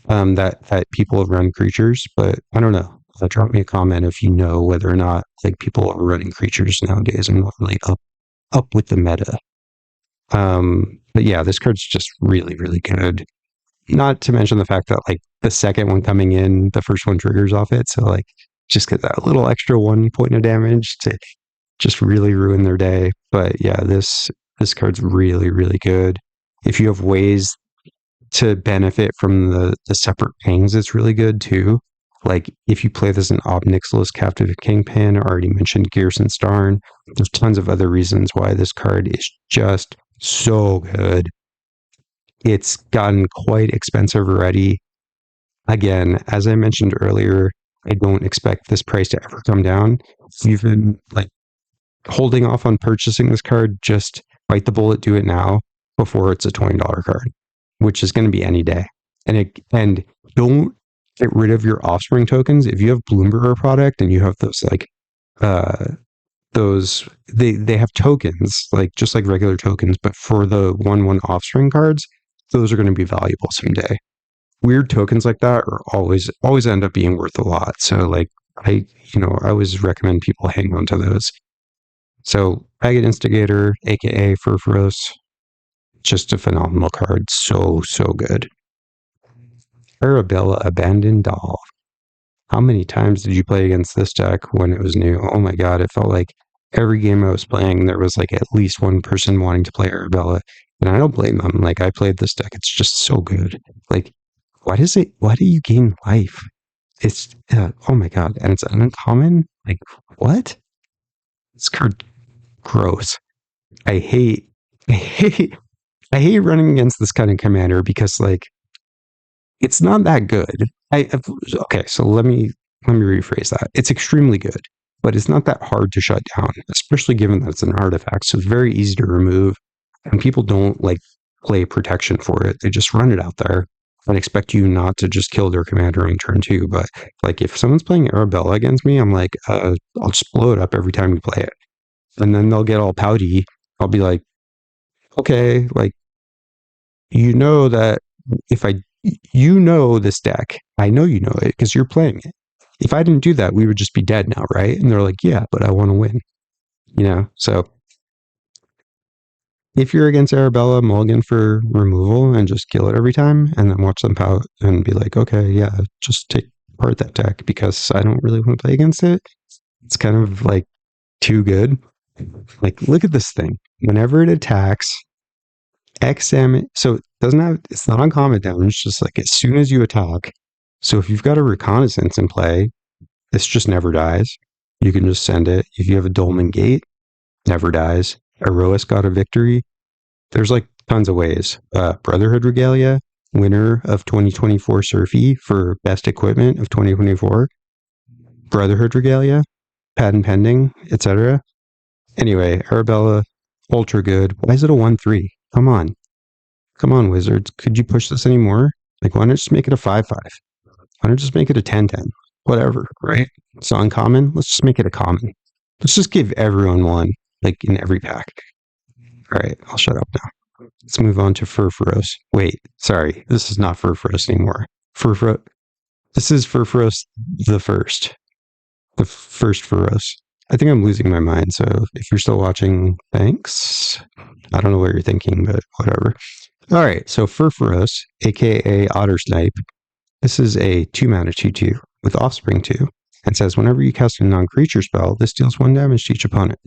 That people have run creatures, but I don't know. Drop me a comment if you know whether or not like people are running creatures nowadays. I'm not really up with the meta. But yeah, this card's just really, really good. Not to mention the fact that like the second one coming in, the first one triggers off it. So like just get that little extra 1 point of damage to just really ruin their day. But yeah, this card's really, really good. If you have ways to benefit from the separate pings, it's really good too. Like if you play this in Ob Nixilis, Captive Kingpin, already mentioned Gearson's Darn, there's tons of other reasons why this card is just so good. It's gotten quite expensive already. Again, as I mentioned earlier, I don't expect this price to ever come down. You've been like holding off on purchasing this card, just bite the bullet, do it now before it's a $20 card, which is going to be any day. And don't get rid of your Offspring tokens. If you have Bloomberg product and you have those like they have tokens, like just like regular tokens, but for the 1/1 Offspring cards, those are going to be valuable someday. Weird tokens like that are always end up being worth a lot. So like I always recommend people hang on to those. So Agate Instigator, aka Furfuros, just a phenomenal card. So good. Arabella Abandoned Doll. How many times did you play against this deck when it was new? Oh my god, it felt like every game I was playing, there was like at least one person wanting to play Arabella. And I don't blame them. Like I played this deck. It's just so good. Like, why do you gain life? It's, oh my god. And it's an uncommon? Like, what? This card, gross. I hate running against this kind of commander because like, it's not that good. Okay, so let me rephrase that. It's extremely good, but it's not that hard to shut down, especially given that it's an artifact. So it's very easy to remove, and people don't like play protection for it. They just run it out there and expect you not to just kill their commander on turn 2. But like if someone's playing Arabella against me, I'm like, I'll just blow it up every time we play it, and then they'll get all pouty. I'll be like, okay, like that if this deck, I know you know it because you're playing it. If I didn't do that, we would just be dead now, right? And they're like, yeah, but I want to win. So if you're against Arabella, mulligan for removal and just kill it every time and then watch them pout and be like, okay, yeah, just take apart that deck because I don't really want to play against it. It's kind of like too good. Like, look at this thing. Whenever it attacks, X damage. So it's not uncommon damage, just like as soon as you attack. So if you've got a reconnaissance in play, this just never dies. You can just send it. If you have a Dolmen Gate, never dies. Erois got a victory. There's like tons of ways. Brotherhood Regalia, winner of 2024 Surfie for best equipment of 2024. Brotherhood Regalia, patent pending, etc. Anyway, Arabella, ultra good. Why is it a 1/3? Come on, Wizards. Could you push this anymore? Like, why not just make it a 5/5? Why not just make it a 10/10? Whatever, right? It's uncommon. Let's just make it a common. Let's just give everyone one, like in every pack. All right, I'll shut up now. Let's move on to Furfuros. Wait, sorry, this is not Furfuros anymore. This is Furfuros the first. The first Furos. I think I'm losing my mind, so if you're still watching, thanks. I don't know what you're thinking, but whatever. All right, so Furfuros, aka Otter Snipe. This is a 2-mana 2/2 with Offspring 2, and says whenever you cast a non-creature spell, this deals 1 damage to each opponent.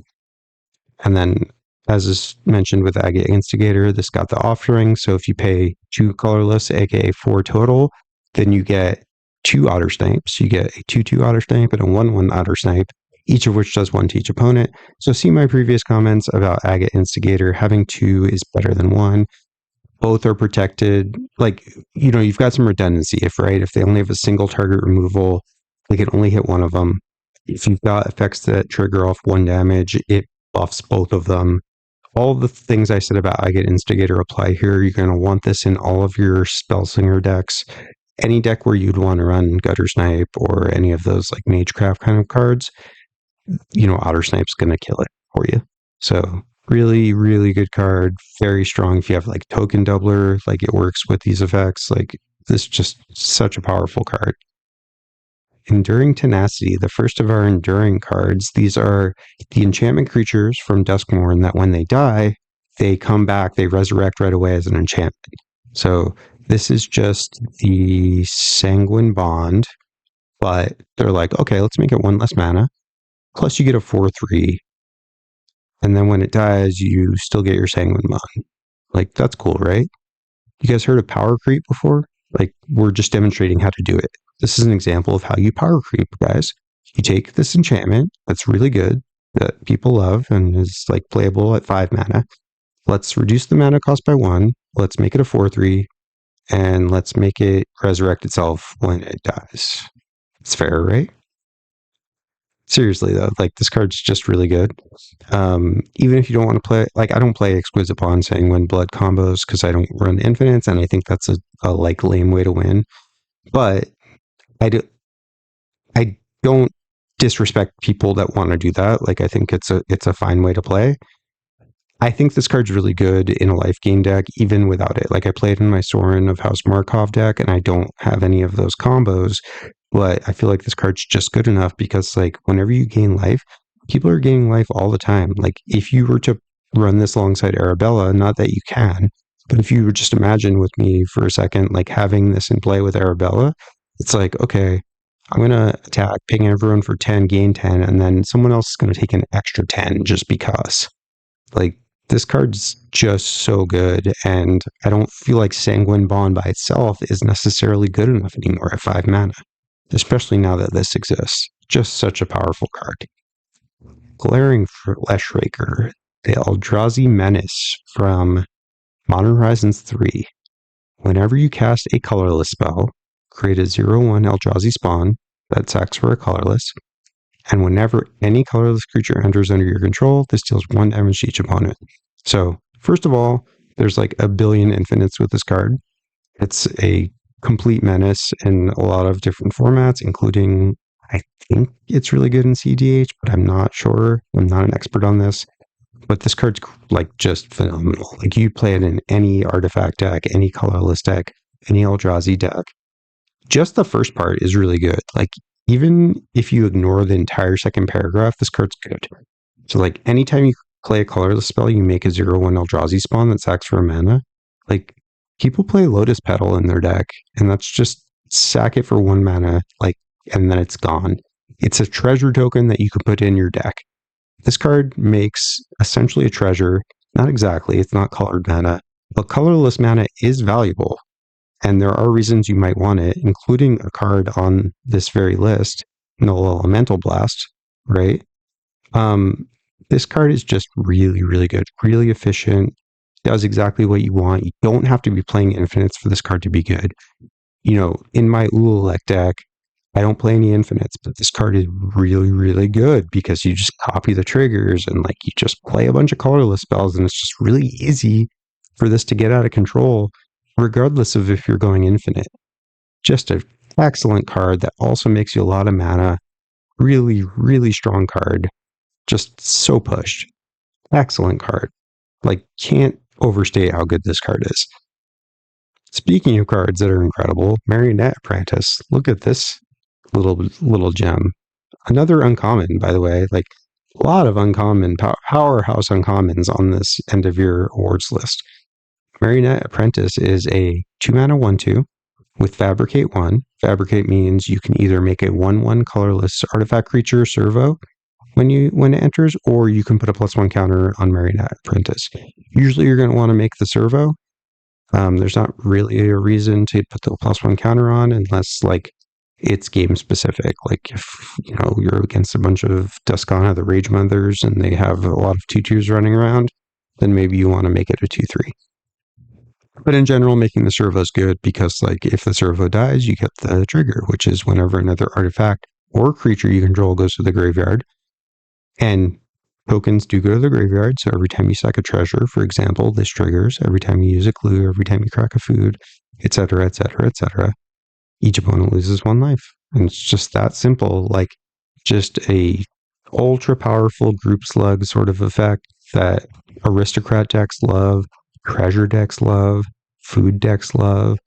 And then, as is mentioned with Agate Instigator, this got the Offspring, so if you pay 2 colorless, aka 4 total, then you get 2 Otter Snipes. You get a 2/2 Otter Snipe and a 1/1 Otter Snipe, each of which does 1 to each opponent. So see my previous comments about Agate Instigator. Having 2 is better than 1. Both are protected. Like, you've got some redundancy. If they only have a single target removal, they can only hit one of them. If you've got effects that trigger off 1 damage, it buffs both of them. All the things I said about Agate Instigator apply here. You're going to want this in all of your Spellslinger decks. Any deck where you'd want to run Gutter Snipe or any of those like Magecraft kind of cards, Otter Snipe's going to kill it for you. So really, really good card. Very strong. If you have like Token Doubler, like it works with these effects. Like this is just such a powerful card. Enduring Tenacity, the first of our Enduring cards. These are the enchantment creatures from Duskmourn that when they die, they come back, they resurrect right away as an enchantment. So this is just the Sanguine Bond, but they're like, okay, let's make it 1 less mana. Plus you get a 4/3. And then when it dies, you still get your Sanguine Bond. Like, that's cool, right? You guys heard of power creep before? Like, we're just demonstrating how to do it. This is an example of how you power creep, guys. You take this enchantment that's really good, that people love, and is like playable at 5 mana. Let's reduce the mana cost by 1. Let's make it a 4/3. And let's make it resurrect itself when it dies. It's fair, right? Seriously, though, like, this card's just really good. Even if you don't want to play, like, I don't play Exquisite Bond Sanguine Blood combos because I don't run infinites, and I think that's a like lame way to win. But I don't disrespect people that want to do that. Like, I think it's a fine way to play. I think this card's really good in a life gain deck, even without it. Like, I played in my Sorin of House Markov deck, and I don't have any of those combos, but I feel like this card's just good enough because, like, whenever you gain life, people are gaining life all the time. Like, if you were to run this alongside Arabella, not that you can, but if you would just imagine with me for a second, like, having this in play with Arabella, it's like, okay, I'm going to attack, ping everyone for 10, gain 10, and then someone else is going to take an extra 10 just because. Like, this card's just so good, and I don't feel like Sanguine Bond by itself is necessarily good enough anymore at 5 mana, especially now that this exists. Just such a powerful card. Glaring Fleshraker, the Eldrazi Menace from Modern Horizons 3. Whenever you cast a colorless spell, create a 0/1 Eldrazi spawn that sacks for a colorless, and whenever any colorless creature enters under your control, this deals 1 damage to each opponent. So, first of all, there's like a billion infinites with this card. It's a complete menace in a lot of different formats, including, I think it's really good in CDH, but I'm not sure. I'm not an expert on this. But this card's like just phenomenal. Like, you play it in any artifact deck, any colorless deck, any Eldrazi deck. Just the first part is really good. Like, even if you ignore the entire second paragraph, this card's good. So, like, anytime you play a colorless spell, you make a 0/1 Eldrazi spawn that sacks for a mana. Like, people play Lotus Petal in their deck, and that's just sack it for 1 mana, like, and then it's gone. It's a treasure token that you can put in your deck. This card makes essentially a treasure. Not exactly, it's not colored mana, but colorless mana is valuable. And there are reasons you might want it, including a card on this very list, Null Elemental Blast, right? This card is just really, really good, really efficient, does exactly what you want. You don't have to be playing infinites for this card to be good. In my Ululek deck, I don't play any infinites, but this card is really, really good because you just copy the triggers and, like, you just play a bunch of colorless spells, and it's just really easy for this to get out of control, regardless of if you're going infinite. Just an excellent card that also makes you a lot of mana. Really, really strong card. Just so pushed. Excellent card. Like, can't overstate how good this card is. Speaking of cards that are incredible, Marionette Apprentice. Look at this little gem. Another uncommon, by the way. Like, a lot of uncommon, powerhouse uncommons on this end of your awards list. Marionette Apprentice is a 2-mana 1/2 with Fabricate 1. Fabricate means you can either make a 1/1 colorless artifact creature servo when it enters, or you can put a +1 counter on Marionette Apprentice. Usually you're going to want to make the servo. There's not really a reason to put the +1 counter on unless, like, it's game specific. Like if you're against a bunch of Duskana, the Rage Mothers, and they have a lot of 2/2s running around, then maybe you want to make it a 2/3. But in general, making the servo is good because, like, if the servo dies, you get the trigger, which is whenever another artifact or creature you control goes to the graveyard. And tokens do go to the graveyard, so every time you sack a treasure, for example, this triggers. Every time you use a clue, every time you crack a food, etc., etc., etc., each opponent loses 1 life. And it's just that simple, like just a ultra powerful group slug sort of effect that aristocrat decks love, treasure decks love, food decks love.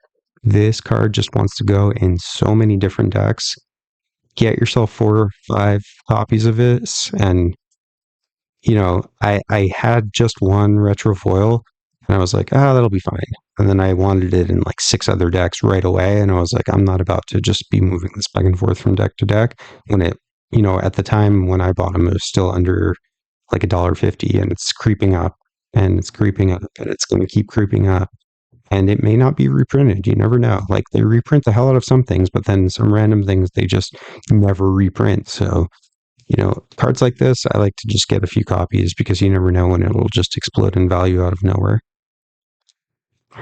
This card just wants to go in so many different decks. Get yourself 4 or 5 copies of it. And, I had just 1 retro foil, and I was like, that'll be fine. And then I wanted it in like 6 other decks right away, and I was like, I'm not about to just be moving this back and forth from deck to deck. When it, at the time when I bought them, it was still under like $1.50, and it's creeping up, and it's creeping up, and it's going to keep creeping up. And it may not be reprinted. You never know. Like, they reprint the hell out of some things, but then some random things they just never reprint. So, cards like this, I like to just get a few copies because you never know when it'll just explode in value out of nowhere.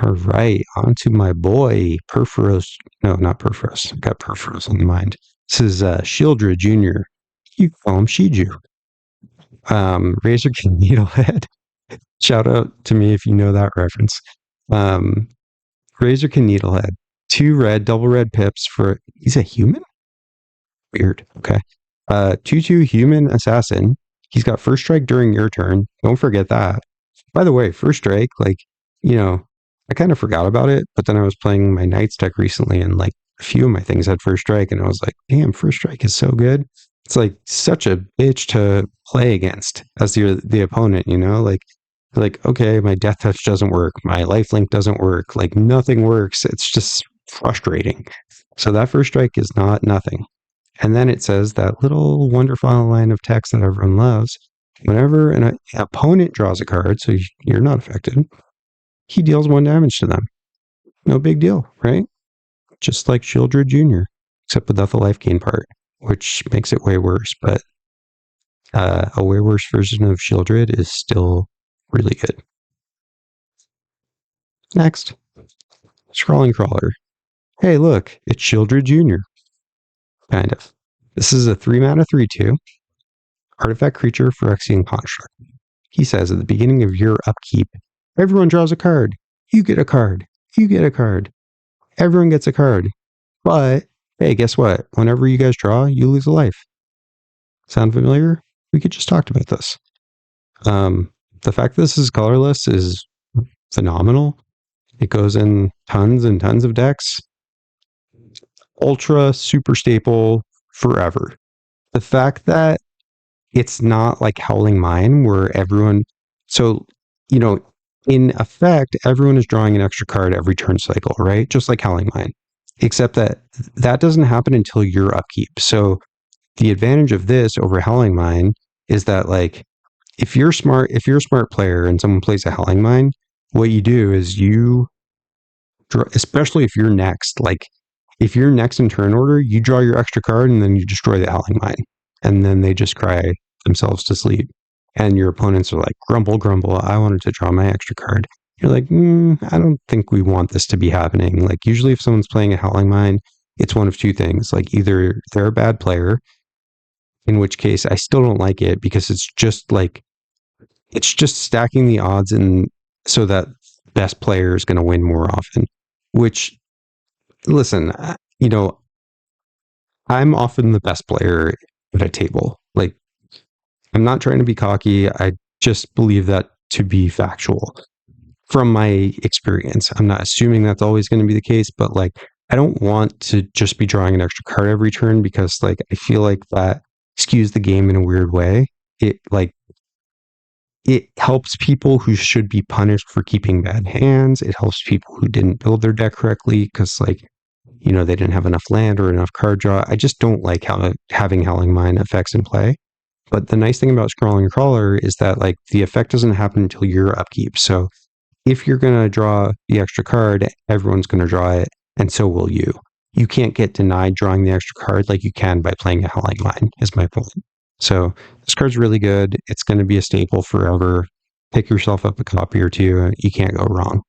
All right, on to my boy, Perforos. No, not Perforos. I got Perforos on the mind. This is Shieldra Jr. You call him Shiju. Razorkin Needlehead. Shout out to me if you know that reference. Razorkin Needlehead. 2 red, double red pips for... He's a human? Weird. Okay. 2/2 human assassin. He's got first strike during your turn. Don't forget that. By the way, first strike, like, I kind of forgot about it, but then I was playing my Knights deck recently, and like a few of my things had first strike, and I was like, damn, first strike is so good. It's like such a bitch to play against as the opponent, like, okay, my death touch doesn't work, my lifelink doesn't work, like nothing works. It's just frustrating. So that first strike is not nothing. And then it says that little wonderful line of text that everyone loves. Whenever an opponent draws a card, so you're not affected, he deals 1 damage to them. No big deal, right? Just like Shieldra Jr., except without the life gain part, which makes it way worse. But a way worse version of Shieldred is still really good. Next, Scrawling Crawler. Hey, look, it's Shieldra Jr. Kind of. This is a 3-mana 3/2 artifact creature Phyrexian Construct. He says at the beginning of your upkeep, everyone draws a card. You get a card. You get a card. Everyone gets a card. But, hey, guess what? Whenever you guys draw, you lose a life. Sound familiar? We could just talk about this. The fact that this is colorless is phenomenal. It goes in tons and tons of decks. Ultra, super staple, forever. The fact that it's not like Howling Mine where everyone... So, in effect, everyone is drawing an extra card every turn cycle, right? Just like Howling Mine. Except that doesn't happen until your upkeep. So the advantage of this over Howling Mine is that, like, if you're a smart player and someone plays a Howling Mine, what you do is you draw, especially if you're next, like, if you're next in turn order, you draw your extra card and then you destroy the Howling Mine. And then they just cry themselves to sleep. And your opponents are like, grumble, grumble, I wanted to draw my extra card. You're like, I don't think we want this to be happening. Like, usually if someone's playing a Howling Mine, it's one of 2 things. Like, either they're a bad player, in which case I still don't like it because it's just stacking the odds and so that best player is going to win more often. Which, listen, I'm often the best player at a table. Like, I'm not trying to be cocky. I just believe that to be factual from my experience. I'm not assuming that's always going to be the case, but like, I don't want to just be drawing an extra card every turn because, like, I feel like that skews the game in a weird way. It helps people who should be punished for keeping bad hands. It helps people who didn't build their deck correctly because, like, they didn't have enough land or enough card draw. I just don't like having Howling Mine effects in play. But the nice thing about Scrawling Crawler is that, like, the effect doesn't happen until your upkeep. So if you're going to draw the extra card, everyone's going to draw it, and so will you. you can't get denied drawing the extra card like you can by playing a Howling Line, is my point. So this card's really good. It's going to be a staple forever. Pick yourself up a copy or two. You can't go wrong.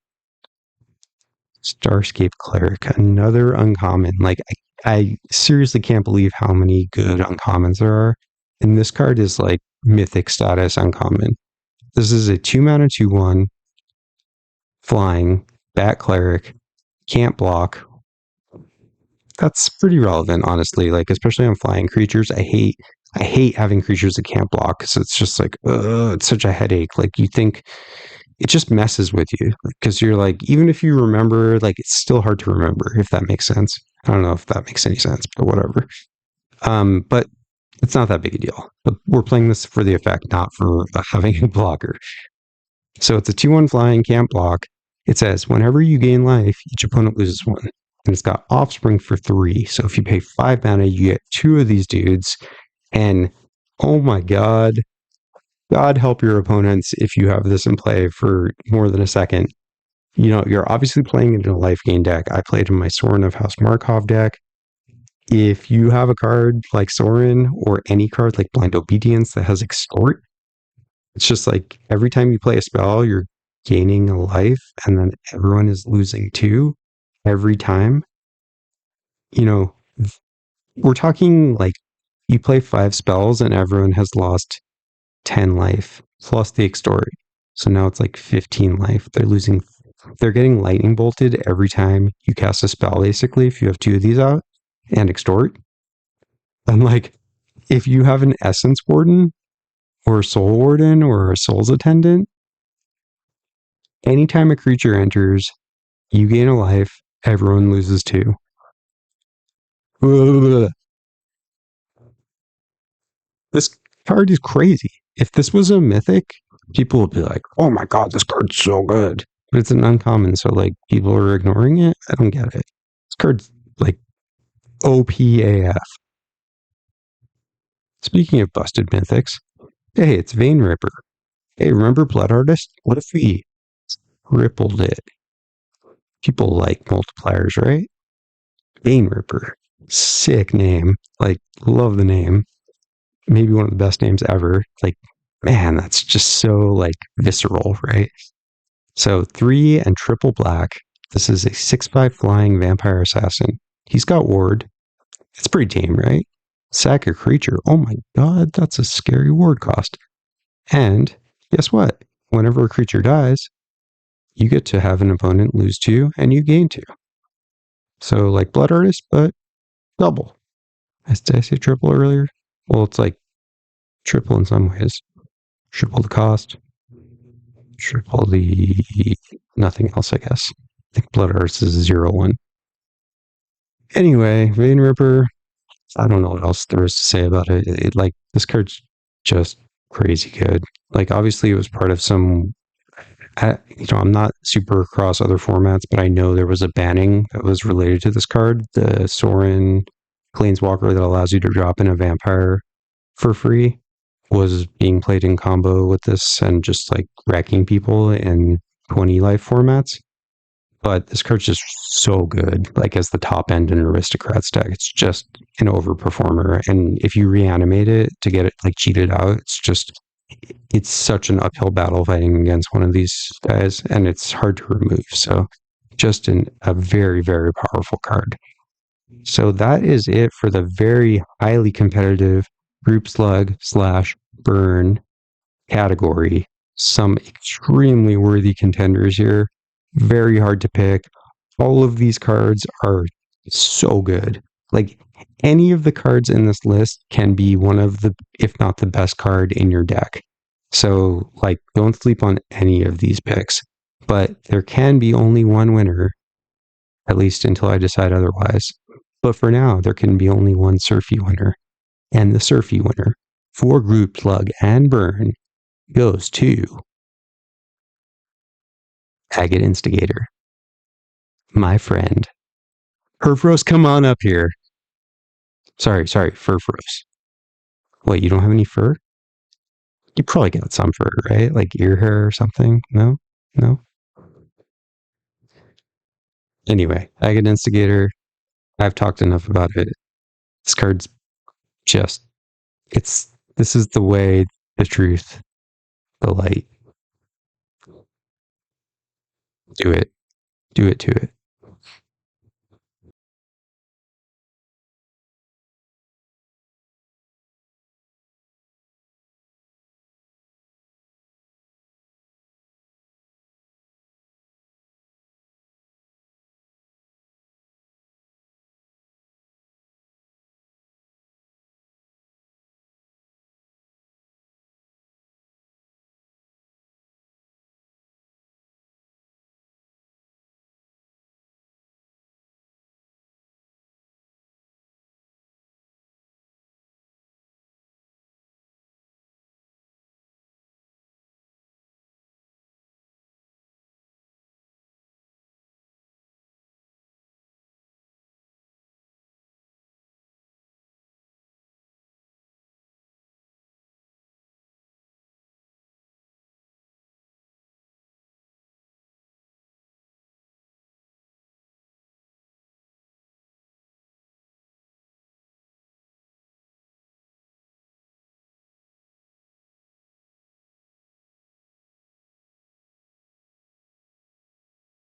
Starscape Cleric, another uncommon. Like, I seriously can't believe how many good uncommons there are. And this card is like mythic status uncommon. This is a 2-mana 2/1 flying bat cleric, can't block. That's pretty relevant, honestly. Like, especially on flying creatures. I hate having creatures that can't block because it's just like, it's such a headache. Like, you think it just messes with you because you're like, even if you remember, like, it's still hard to remember, if that makes sense. I don't know if that makes any sense, but whatever. But it's not that big a deal. But we're playing this for the effect, not for having a blocker. So it's a 2/1 flying, can't block. It says, whenever you gain life, each opponent loses 1. And it's got Offspring for 3. So if you pay 5 mana, you get 2 of these dudes. And oh my god, God help your opponents if you have this in play for more than a second. You know, you're obviously playing it in a life gain deck. I played in my Sorin of House Markov deck. If you have a card like Sorin or any card like Blind Obedience that has Extort, it's just like every time you play a spell, you're gaining a life and then everyone is losing 2 every time. You know, we're talking like you play 5 spells and everyone has lost 10 life plus the extort. So now it's like 15 life. They're getting lightning bolted every time you cast a spell, basically, if you have 2 of these out and extort. And like, if you have an Essence Warden or a Soul Warden or a Soul's Attendant, anytime a creature enters, you gain a life, everyone loses 2. This card is crazy. If this was a mythic, people would be like, oh my god, this card's so good. But it's an uncommon, so like people are ignoring it. I don't get it. This card's like OPAF. Speaking of busted mythics, hey, it's Vein Ripper. Hey, remember Blood Artist? What if we tripled it? People like multipliers, right? Vein Ripper. Sick name. Like, love the name. Maybe one of the best names ever. Like, man, that's just so like visceral, right? So 3 and triple black. This is a 6/5 flying vampire assassin. He's got ward. It's pretty tame, right? Sack a creature. Oh my god, that's a scary ward cost. And guess what? Whenever a creature dies, you get to have an opponent lose 2 and you gain 2. So like Blood Artist, but double. Did I say triple earlier? Well, it's like triple in some ways. Triple the cost. Triple the nothing else, I guess. I think Blood Artist is 0/1. Anyway, Vein Ripper. I don't know what else there is to say about it. Like, this card's just crazy good. Like, obviously, it was part of some. I'm not super across other formats, but I know there was a banning that was related to this card. The Sorin Planeswalker that allows you to drop in a vampire for free was being played in combo with this and just like wrecking people in 20 life formats. But this card's just so good, like as the top end in an Aristocrats deck. It's just an overperformer. And if you reanimate it to get it like cheated out, it's such an uphill battle fighting against one of these guys, and it's hard to remove. So just a very, very powerful card. So that is it for the very highly competitive group slug / burn category. Some extremely worthy contenders here. Very hard to pick. All of these cards are so good. Like, any of the cards in this list can be one of the, if not the best card in your deck. So, like, don't sleep on any of these picks. But there can be only one winner, at least until I decide otherwise. But for now, there can be only one Surfie winner. And the Surfie winner for Group Slug and Burn goes to Agate Instigator. My friend. Furfros, come on up here. Sorry, Furfros. Wait, you don't have any fur? You probably got some fur, right? Like ear hair or something? No? Anyway, Agate Instigator. I've talked enough about it. This card's just, this is the way, the truth, the light. Do it to it.